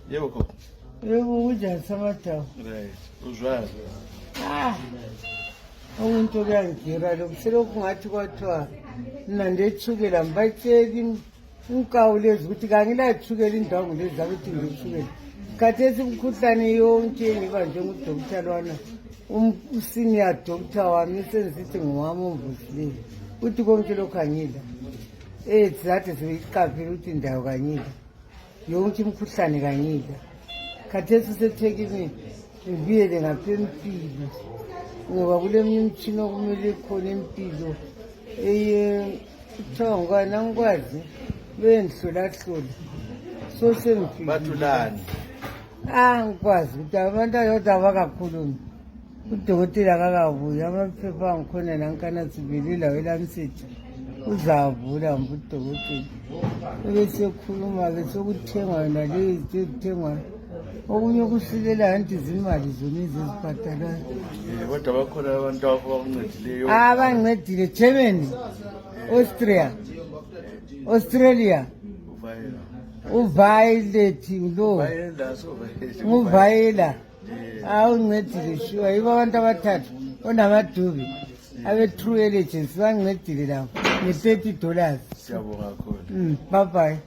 Yebo khona. Yebo unjani Samathawu? Right. Uzwayo. Umuntu kuyangira lokhu selokhu ngathi kwathiwa mina ndethukela mbatsheli unkawu lezi ukuthi kangilethukela indwangu lezi zakuthi ngithukela. Khathesi imkhuhlane yonke engibanjwe ngudokotela lwana usenior doctor wami sengisithi ngowami omvusileyo uthi konke lokhu angila. Zathi seyiqaphela ukuthi indawo kangila yonke imkhuhlane kangila. Khathesi useThekwini ngibuyele ngapha empilo ngoba kuleminye imitshina okumele khona empilo kuthiwa ngokani angikwazi bengihlolahlola so sengifike Bathulani. angikwazi ukuthi abantu ayodwa abakakhulumi udokotela akakabuya amaphepha angikhona nankanatsibelela welamsethi uzavula mba udokotela ebesekhuluma-ke sokuthengwa yona lezi ezithengwayo okunye kusilela anti zimali zona ezizibhadalayo. Kodwa bakhona abantu abancedileyo. Abangincedile Germany, Austria, Australia, uViolet lo nguvayela awuncedile sure yibo abantu abathathu onamadubi abe-true allegiance bangincedile lapho nge $30. Siyabonga kakhulu. Bye bye.